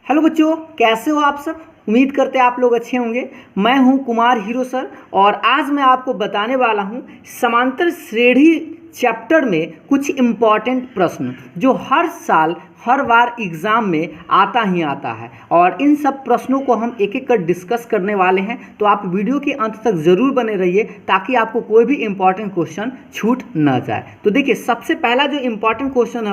Hello बच्चों, कैसे हो आप सब। उम्मीद करते हैं आप लोग अच्छे होंगे। मैं हूं कुमार हीरो सर और आज मैं आपको बताने वाला हूं समांतर श्रेणी चैप्टर में कुछ इम्पॉर्टेंट प्रश्न जो हर साल हर बार एग्ज़ाम में आता ही आता है और इन सब प्रश्नों को हम एक एक कर डिस्कस करने वाले हैं। तो आप वीडियो के अंत तक ज़रूर बने रहिए ताकि आपको कोई भी इम्पॉर्टेंट क्वेश्चन छूट न जाए। तो देखिए, सबसे पहला जो इम्पॉर्टेंट क्वेश्चन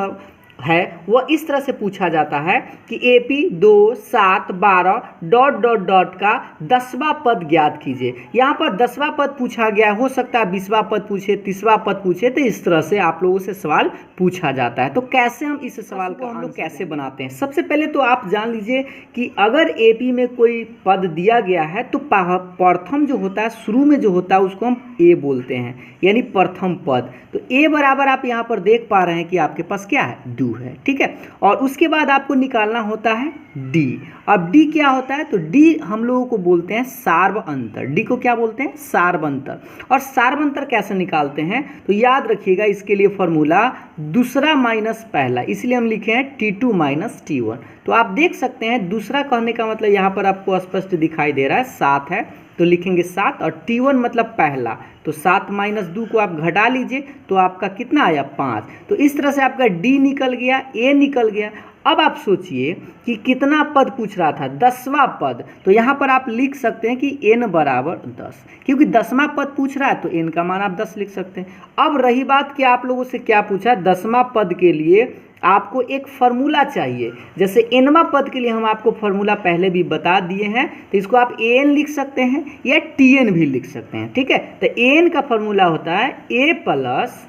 है वह इस तरह से पूछा जाता है कि AP 2 7 12 डॉट डॉट डॉट का 10वां पद ज्ञात कीजिए। यहाँ पर 10वां पद पूछा गया, हो सकता है 20वां पद पूछे, 30वां पद पूछे, तो इस तरह से आप लोगों से सवाल पूछा जाता है। तो कैसे हम इस सवाल को हम लोग कैसे बनाते हैं, सबसे पहले तो आप जान लीजिए कि अगर AP में कोई पद दिया गया है तो प्रथम जो होता है, शुरू में जो होता है उसको हम A बोलते हैं, यानी प्रथम पद। तो A बराबर आप यहाँ पर देख पा रहे हैं कि आपके पास क्या है, डू है, ठीक है। और उसके बाद आपको निकालना होता है D। अब D क्या होता है, तो D हम लोगों को बोलते हैं सार्व अंतर। D को क्या बोलते हैं, सार्व अंतर। और सार्व अंतर कैसे निकालते हैं, तो याद रखिएगा इसके लिए फॉर्मूला दूसरा माइनस पहला, इसलिए हम लिखे हैं T2 माइनस T1। तो आप देख सकते हैं दूसरा कहने का मतलब यहाँ पर आपको स्पष्ट दिखाई दे रहा है 7 है, तो लिखेंगे 7। और T1 मतलब पहला, तो 7 माइनस 2 को आप घटा लीजिए तो आपका कितना आया, 5। तो इस तरह से आपका D निकल गया, A निकल गया। अब आप सोचिए कि कितना पद पूछ रहा था, 10वां पद। तो यहाँ पर आप लिख सकते हैं कि n बराबर 10, क्योंकि 10वां पद पूछ रहा है तो n का मान आप 10 लिख सकते हैं। अब रही बात कि आप लोगों से क्या पूछा, 10वां पद के लिए आपको एक फार्मूला चाहिए। जैसे nवां पद के लिए हम आपको फार्मूला पहले भी बता दिए हैं, तो इसको आप an लिख सकते हैं या Tn भी लिख सकते हैं, ठीक है। तो an का फार्मूला होता है a plus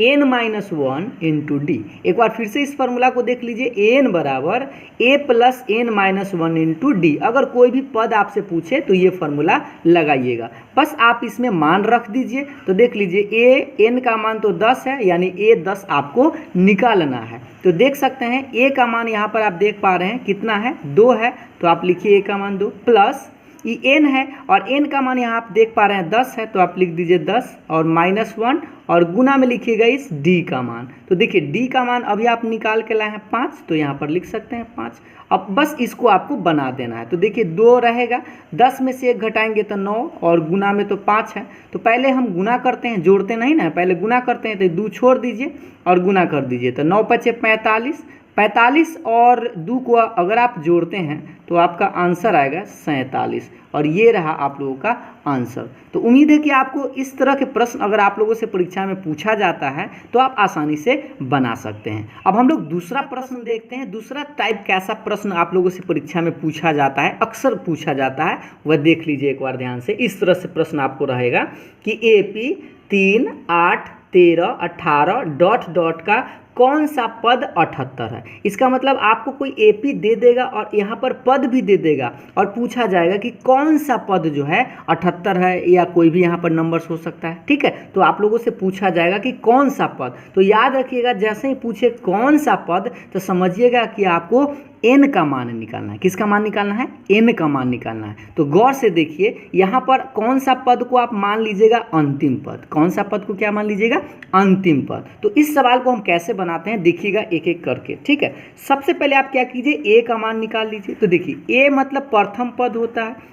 n minus 1 into D. एक बार फिर से इस फार्मूला को देख लीजिए, an बराबर a plus n minus 1 into D. अगर कोई भी पद आपसे पूछे तो ये फार्मूला लगाइएगा, बस आप इसमें मान रख दीजिए। तो देख लीजिए n का मान तो 10 है, यानी a 10 आपको निकालना है। तो देख सकते हैं a का मान यहाँ पर आप देख पा रहे हैं कितना है, 2 है, तो आप लिखिए a का मान 2 प्लस ये n है, और n का मान यहाँ आप देख पा रहे हैं 10 है, तो आप लिख दीजिए 10 और माइनस 1 और गुना में लिखिएगा इस d का मान। तो देखिए d का मान अभी आप निकाल के लाए हैं 5, तो यहाँ पर लिख सकते हैं 5। अब बस इसको आपको बना देना है। तो देखिए 2 रहेगा, 10 में से 1 घटाएंगे तो 9 और गुना में तो 5 है। तो पहले हम गुना करते हैं, जोड़ते नहीं ना, पहले गुना करते हैं। तो 2 छोड़ दीजिए और गुना कर दीजिए, तो 9 पचे 45, 45 और 2 को अगर आप जोड़ते हैं तो आपका आंसर आएगा 47, और ये रहा आप लोगों का आंसर। तो उम्मीद है कि आपको इस तरह के प्रश्न अगर आप लोगों से परीक्षा में पूछा जाता है तो आप आसानी से बना सकते हैं। अब हम लोग दूसरा प्रश्न देखते हैं। दूसरा टाइप कैसा प्रश्न आप लोगों से परीक्षा में पूछा जाता है, अक्सर पूछा जाता है, वह देख लीजिए एक बार ध्यान से। इस तरह से प्रश्न आपको रहेगा कि AP 3 8 13 18 डॉट डॉट का कौन सा पद 78 है। इसका मतलब आपको कोई AP दे देगा और यहाँ पर पद भी दे देगा और पूछा जाएगा कि कौन सा पद जो है 78 है, या कोई भी यहाँ पर नंबर्स हो सकता है, ठीक है। तो आप लोगों से पूछा जाएगा कि कौन सा पद। तो याद रखिएगा, जैसे ही पूछे कौन सा पद तो समझिएगा कि आपको n का मान निकालना है। किसका मान निकालना है, n का मान निकालना है। तो गौर से देखिए, यहाँ पर कौन सा पद को आप मान लीजिएगा, अंतिम पद। कौन सा पद को क्या मान लीजिएगा, अंतिम पद। तो इस सवाल को हम कैसे बनाते हैं देखिएगा एक एक करके, ठीक है। सबसे पहले आप क्या कीजिए, a का मान निकाल लीजिए। तो देखिए a मतलब प्रथम पद होता है,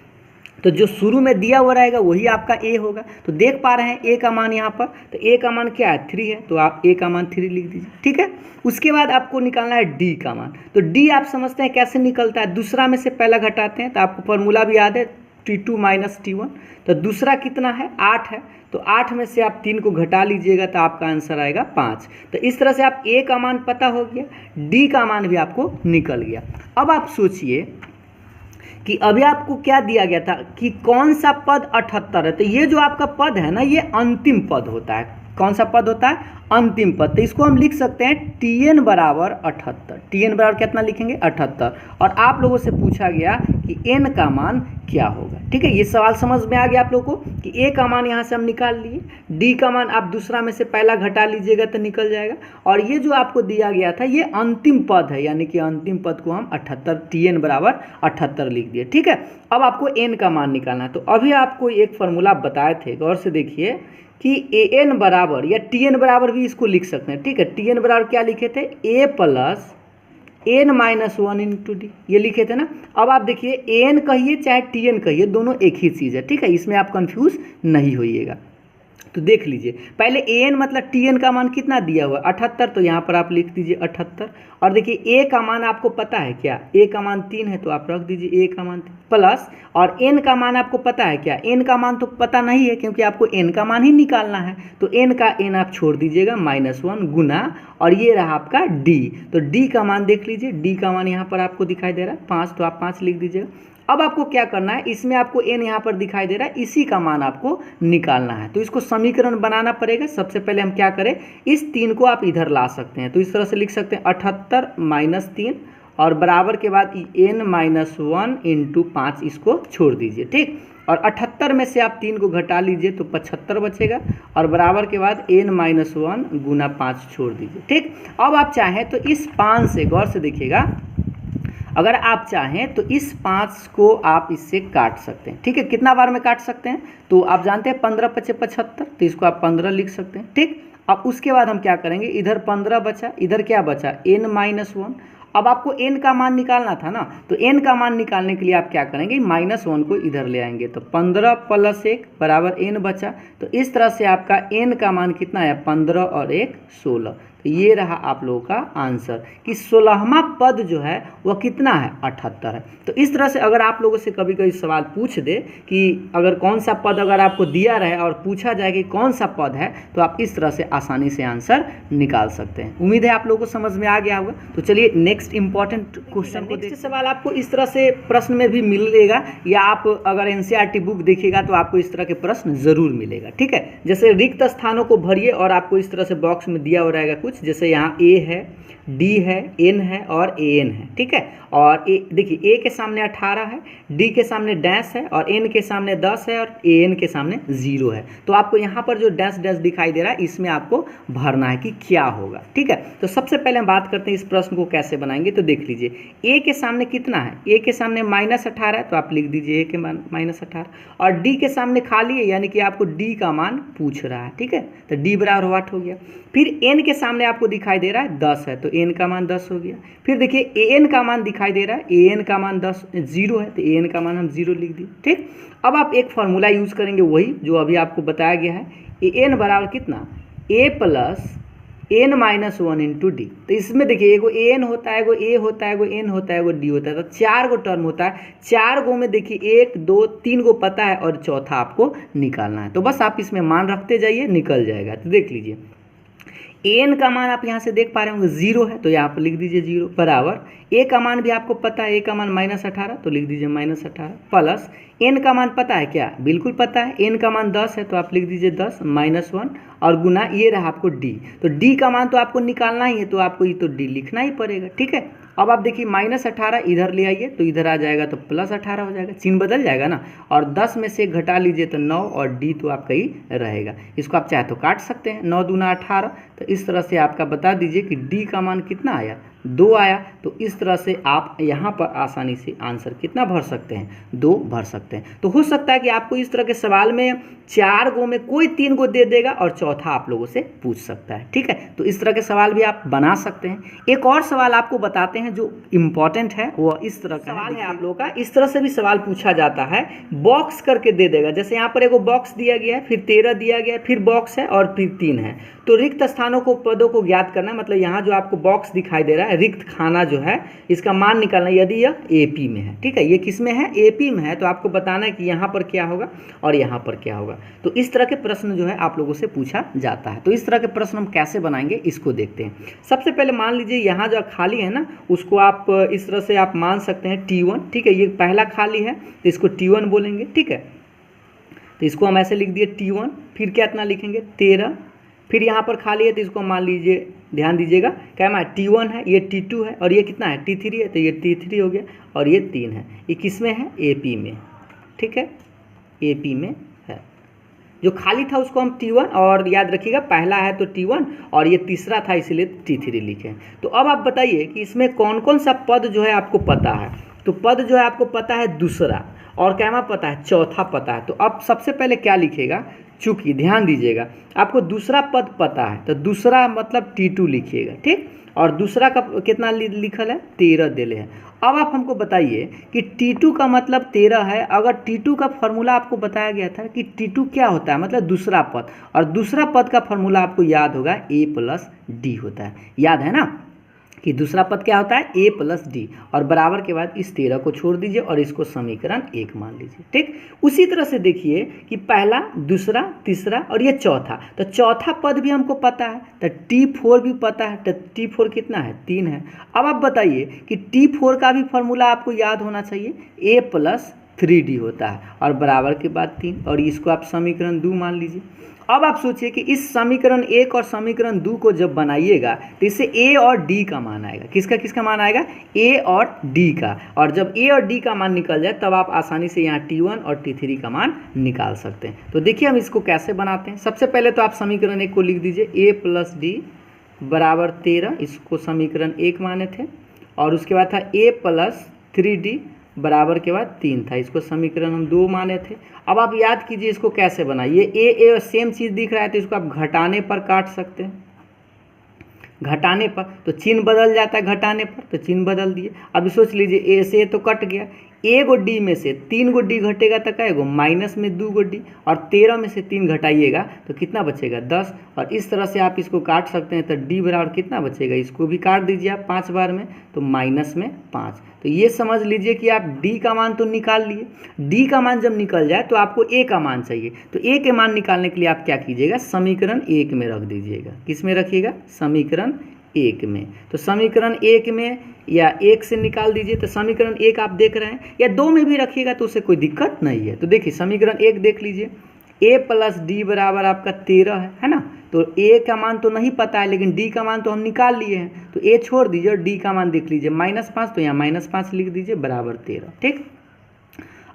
तो जो शुरू में दिया हुआ रहेगा वही आपका a होगा। तो देख पा रहे हैं a का मान यहाँ पर, तो a का मान क्या है, 3 है, तो आप a का मान 3 लिख दीजिए, ठीक है। उसके बाद आपको निकालना है d का मान। तो d आप समझते हैं कैसे निकलता है, दूसरा में से पहला घटाते हैं। तो आपको फॉर्मूला भी याद है, T2 माइनस T1। तो दूसरा कितना है, 8 है, तो 8 में से आप 3 को घटा लीजिएगा तो आपका आंसर आएगा 5। तो इस तरह से आप a का मान पता हो गया, d का मान भी आपको निकल गया। अब आप सोचिए कि अभी आपको क्या दिया गया था कि कौन सा पद 78 है। तो ये जो आपका पद है ना, ये अंतिम पद होता है। कौन सा पद होता है, अंतिम पद। तो इसको हम लिख सकते हैं Tn बराबर 78। Tn बराबर कितना लिखेंगे, 78। और आप लोगों से पूछा गया कि n का मान क्या होगा, ठीक है। ये सवाल समझ में आ गया आप लोगों को कि a का मान यहाँ से हम निकाल लिए, d का मान आप दूसरा में से पहला घटा लीजिएगा तो निकल जाएगा, और ये जो आपको दिया गया था ये अंतिम पद है, यानी कि अंतिम पद को हम 78, Tn बराबर 78 लिख दिए, ठीक है। अब आपको n का मान निकालना है। तो अभी आपको एक फार्मूला बताए थे, गौर से देखिए कि an बराबर या Tn बराबर भी इसको लिख सकते हैं, ठीक है। Tn बराबर क्या लिखे थे, a plus n minus one into d, ये लिखे थे ना। अब आप देखिए एन कहिए चाहे टी एन कहिए, दोनों एक ही चीज़ है, ठीक है, इसमें आप कंफ्यूज नहीं होइएगा। तो देख लीजिए पहले एन मतलब टी एन का मान कितना दिया हुआ है 78, तो यहाँ पर आप लिख दीजिए 78। और देखिए ए का मान आपको पता है क्या, ए का मान 3 है, तो आप रख दीजिए ए का मान 3 प्लस, और एन का मान आपको पता है क्या, एन का मान तो पता नहीं है क्योंकि आपको एन का मान ही निकालना है, तो एन का एन आप छोड़ दीजिएगा -1 गुना, और ये रहा आपका डी। तो डी का मान देख लीजिए, डी का मान यहाँ पर आपको दिखाई दे रहा है 5, तो आप 5 लिख दीजिएगा। अब आपको क्या करना है, इसमें आपको n यहाँ पर दिखाई दे रहा है, इसी का मान आपको निकालना है। तो इसको समीकरण बनाना पड़ेगा। सबसे पहले हम क्या करें, इस 3 को आप इधर ला सकते हैं, तो इस तरह से लिख सकते हैं 78 - 3 और बराबर के बाद n - 1 इंटू 5 इसको छोड़ दीजिए, ठीक। और 78 में से आप 3 को घटा लीजिए तो 75 बचेगा, और बराबर के बाद n - 1 गुना 5 छोड़ दीजिए, ठीक। अब आप चाहें तो इस 5 से, गौर से देखिएगा, अगर आप चाहें तो इस 5 को आप इससे काट सकते हैं, ठीक है। कितना बार में काट सकते हैं, तो आप जानते हैं 15 × 5 = 75, तो इसको आप 15 लिख सकते हैं, ठीक। अब उसके बाद हम क्या करेंगे, इधर 15 बचा, इधर क्या बचा n - 1। अब आपको n का मान निकालना था ना, तो n का मान निकालने के लिए आप क्या करेंगे, -1 को इधर ले आएंगे, तो 15 + 1 बराबर n बचा। तो इस तरह से आपका n का मान कितना है, 15 और 1 16। तो ये रहा आप लोगों का आंसर कि 16वां पद जो है वह कितना है, 78 है। तो इस तरह से अगर आप लोगों से कभी कभी सवाल पूछ दे कि अगर कौन सा पद अगर आपको दिया रहे और पूछा जाए कि कौन सा पद है, तो आप इस तरह से आसानी से आंसर निकाल सकते हैं। उम्मीद है आप लोगों को समझ में आ गया होगा। तो चलिए नेक्स्ट इंपॉर्टेंट क्वेश्चन को देखते हैं। सवाल आपको इस तरह से प्रश्न में भी मिलेगा, या आप अगर एनसीईआरटी बुक देखिएगा तो आपको इस तरह के प्रश्न जरूर मिलेगा, ठीक है। जैसे रिक्त स्थानों को भरिए, और आपको इस तरह से बॉक्स में दिया हो रहेगा कुछ, जैसे यहाँ ए है, डी है, एन है और ए एन है, ठीक है। और ए देखिए, ए के सामने 18 है, डी के सामने डैश है, और एन के सामने 10 है, और ए एन के सामने 0 है। तो आपको यहाँ पर जो डैश डैश दिखाई दे रहा है, इसमें आपको भरना है कि क्या होगा, ठीक है। तो सबसे पहले हम बात करते हैं इस प्रश्न को कैसे बनाएंगे। तो देख लीजिए, ए के सामने कितना है, ए के सामने -18 है, तो आप लिख दीजिए ए के मान -18, और डी के सामने खाली है, यानी कि आपको डी का मान पूछ रहा है, ठीक है। तो डी बराबर 8 हो गया। फिर एन के सामने आपको दिखाई दे रहा है 10 है, तो एन का मान 10 हो गया। फिर देखिए ए एन का मान दिखाई दे रहा है, ए एन का मान 0 है, तो ए एन का मान हम 0 लिख दिए, ठीक। अब आप एक फार्मूला यूज़ करेंगे, वही जो अभी आपको बताया गया है, ए एन बराबर कितना, a + n - 1 इंटू डी। तो इसमें देखिए एगो ए एन होता है, एगो ए होता है, एगो एन होता है, एगो डी होता है, तो 4 गो टर्म होता है। 4 गो में देखिए 1 2 3 गो पता है, और चौथा आपको निकालना है। तो बस आप इसमें मान रखते जाइए, निकल जाएगा। तो देख लीजिए एन का मान आप यहाँ से देख पा रहे होंगे 0 है, तो यहाँ पर लिख दीजिए 0 बराबर, ए का मान भी आपको पता है, ए का मान -18, तो लिख दीजिए -18 प्लस, एन का मान पता है क्या, बिल्कुल पता है, एन का मान 10 है, तो आप लिख दीजिए 10 -1 और गुना ये रहा आपको डी। तो डी का मान तो आपको निकालना ही है, तो आपको ये तो डी लिखना ही पड़ेगा, ठीक है। अब आप देखिए -18 इधर ले आइए, तो इधर आ जाएगा तो +18 हो जाएगा, चिन्ह बदल जाएगा ना। और 10 में से घटा लीजिए तो 9, और डी तो आपका ही रहेगा। इसको आप चाहे तो काट सकते हैं, 9 दूना 18। तो इस तरह से आपका बता दीजिए कि डी का मान कितना आया, 2 आया। तो इस तरह से आप यहाँ पर आसानी से आंसर कितना भर सकते हैं, 2 भर सकते हैं। तो हो सकता है कि आपको इस तरह के सवाल में 4 गो में कोई 3 गो दे देगा, और चौथा आप लोगों से पूछ सकता है, ठीक है। तो इस तरह के सवाल भी आप बना सकते हैं। एक और सवाल आपको बताते हैं जो इम्पॉर्टेंट है, वो इस तरह का सवाल है आप लोगों का। इस तरह से भी सवाल पूछा जाता है, बॉक्स करके दे देगा। जैसे यहाँ पर एगो बॉक्स दिया गया है, फिर 13 दिया गया है, फिर बॉक्स है, और फिर 3 है। तो रिक्त स्थानों को, पदों को ज्ञात करना, मतलब यहाँ जो आपको बॉक्स दिखाई दे रहा है, रिक्त खाना जो है, इसका मान निकालना, यदि यह एपी में है, ठीक है। ये किस में है, एपी में है, तो आपको बताना है कि यहाँ पर क्या होगा और यहाँ पर क्या होगा। तो इस तरह के प्रश्न जो है आप लोगों से पूछा जाता है। तो इस तरह के प्रश्न हम कैसे बनाएंगे, इसको देखते हैं। सबसे पहले मान लीजिए यहाँ जो खाली है ना, उसको आप इस तरह से आप मान सकते हैं T1, ठीक है। ये पहला खाली है, तो इसको T1 बोलेंगे, ठीक है। तो इसको हम ऐसे लिख दिए T1, फिर क्या इतना लिखेंगे 13, फिर यहाँ पर खाली है, तो इसको मान लीजिए, ध्यान दीजिएगा, क्या है T1 है, ये T2 है, और ये कितना है T3 है, तो ये T3 हो गया, और ये 3 है। ये किस में है, AP में, ठीक है, AP में है। जो खाली था उसको हम T1, और याद रखिएगा पहला है तो T1, और ये तीसरा था इसलिए T3 लिखे। तो अब आप बताइए कि इसमें कौन कौन सा पद जो है आपको पता है। तो पद जो है आपको पता है दूसरा, और क्या पता है, चौथा पता है। तो अब सबसे पहले क्या लिखेगा, चूंकि ध्यान दीजिएगा आपको दूसरा पद पता है, तो दूसरा मतलब T2 लिखिएगा, ठीक। और दूसरा का कितना लिखल है 13 दिले है। अब आप हमको बताइए कि T2 का मतलब 13 है। अगर T2 का फॉर्मूला आपको बताया गया था कि T2 क्या होता है, मतलब दूसरा पद, और दूसरा पद का फॉर्मूला आपको याद होगा A प्लस डी होता है, याद है ना कि दूसरा पद क्या होता है A प्लस डी, और बराबर के बाद इस 13 को छोड़ दीजिए और इसको समीकरण 1 मान लीजिए। ठीक, उसी तरह से देखिए कि पहला, दूसरा, तीसरा और ये चौथा, तो चौथा पद भी हमको पता है, तो T4 भी पता है, तो T4 कितना है 3 है। अब आप बताइए कि T4 का भी फॉर्मूला आपको याद होना चाहिए, A प्लस 3D होता है और बराबर के बाद 3, और इसको आप समीकरण 2 मान लीजिए। अब आप सोचिए कि इस समीकरण 1 और समीकरण 2 को जब बनाइएगा तो इससे A और D का मान आएगा। किसका किसका मान आएगा, A और D का, और जब A और D का मान निकल जाए तब आप आसानी से यहाँ T1 और T3 का मान निकाल सकते हैं। तो देखिए हम इसको कैसे बनाते हैं। सबसे पहले तो आप समीकरण 1 को लिख दीजिए, A प्लस डी बराबर 13, इसको समीकरण 1 माने थे, और उसके बाद था A प्लस 3D बराबर के बाद 3 था, इसको समीकरण हम 2 माने थे। अब आप याद कीजिए इसको कैसे बनाइए, ए सेम चीज़ दिख रहा है तो इसको आप घटाने पर काट सकते हैं, घटाने पर तो चिन्ह बदल जाता है, घटाने पर तो चिन्ह बदल दिए। अब सोच लीजिए ए से तो कट गया, ए गो डी में से 3 गो डी घटेगा तो क्या गो माइनस में 2 गो डी, और 13 में से 3 घटाइएगा तो कितना बचेगा 10, और इस तरह से आप इसको काट सकते हैं। तो डी बराबर कितना बचेगा, इसको भी काट दीजिए आप 5 बार में, तो माइनस में 5। तो ये समझ लीजिए कि आप डी का मान तो निकाल लिए, डी का मान जब निकल जाए तो आपको ए का मान चाहिए। तो ए के मान निकालने के लिए आप क्या कीजिएगा, समीकरण 1 में रख दीजिएगा। किस में रखिएगा, समीकरण 1 में। तो समीकरण 1 में या 1 से निकाल दीजिए, तो समीकरण 1 आप देख रहे हैं, या 2 में भी रखिएगा तो उससे कोई दिक्कत नहीं है। तो देखिए समीकरण 1 देख लीजिए, A प्लस डी बराबर आपका 13 है ना। तो A का मान तो नहीं पता है लेकिन D का मान तो हम निकाल लिए हैं, तो A छोड़ दीजिए और D का मान देख लीजिए -5, तो यहाँ -5 लिख दीजिए बराबर 13। ठीक,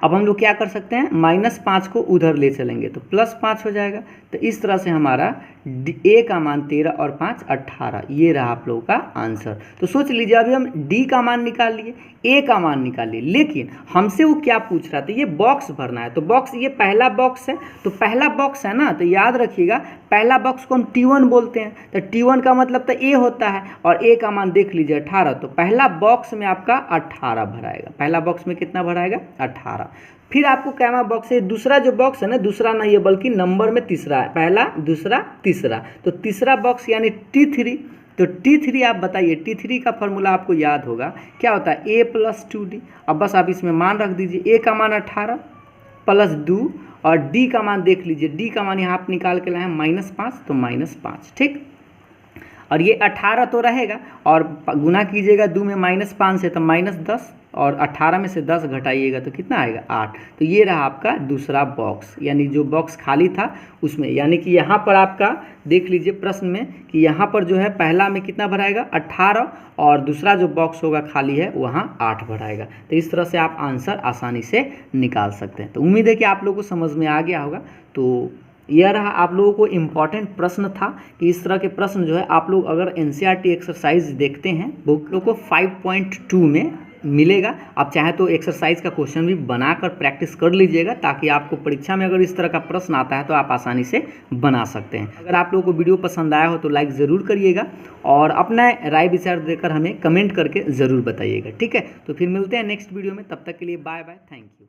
अब हम लोग क्या कर सकते हैं, -5 को उधर ले चलेंगे तो +5 हो जाएगा। तो इस तरह से हमारा A का मान 13 और 5 18, ये रहा आप लोगों का आंसर। तो सोच लीजिए अभी हम D का मान निकाल लिए, A का मान निकाल लिए, लेकिन हमसे वो क्या पूछ रहा था, ये बॉक्स भरना है। तो बॉक्स, ये पहला बॉक्स है, तो पहला बॉक्स है ना, तो याद रखिएगा पहला बॉक्स को हम T1 बोलते हैं। तो T1 का मतलब तो A होता है, और A का मान देख लीजिए 18, तो पहला बॉक्स में आपका 18 भराएगा। पहला बॉक्स में कितना भराएगा, 18। फिर आपको कैमा बॉक्स है, दूसरा जो बॉक्स है ना, दूसरा नहीं है बल्कि नंबर में तीसरा है, पहला, दूसरा, तीसरा, तो तीसरा बॉक्स यानी T3। तो T3 आप बताइए, T3 का फॉर्मूला आपको याद होगा, क्या होता है A प्लस 2D। अब बस आप इसमें मान रख दीजिए, A का मान 18 प्लस 2, और D का मान देख लीजिए, D का मान यहाँ आप निकाल के लाए हैं -5, तो -5। ठीक, और ये 18 तो रहेगा, और गुना कीजिएगा 2 में -5 से तो -10, और 18 में से 10 घटाइएगा तो कितना आएगा 8। तो ये रहा आपका दूसरा बॉक्स, यानी जो बॉक्स खाली था उसमें, यानी कि यहाँ पर आपका देख लीजिए प्रश्न में कि यहाँ पर जो है पहला में कितना भराएगा 18, और दूसरा जो बॉक्स होगा खाली है वहाँ 8 भराएगा। तो इस तरह से आप आंसर आसानी से निकाल सकते हैं। तो उम्मीद है कि आप लोगों को समझ में आ गया होगा। तो यह रहा आप लोगों को इम्पॉर्टेंट प्रश्न था कि इस तरह के प्रश्न जो है आप लोग अगर NCERT एक्सरसाइज देखते हैं, बुक लोग को 5.2 में मिलेगा। आप चाहे तो एक्सरसाइज का क्वेश्चन भी बनाकर प्रैक्टिस कर लीजिएगा, ताकि आपको परीक्षा में अगर इस तरह का प्रश्न आता है तो आप आसानी से बना सकते हैं। अगर आप लोगों को वीडियो पसंद आया हो तो लाइक ज़रूर करिएगा, और अपना राय विचार देकर हमें कमेंट करके ज़रूर बताइएगा। ठीक है, तो फिर मिलते हैं नेक्स्ट वीडियो में, तब तक के लिए बाय बाय, थैंक यू।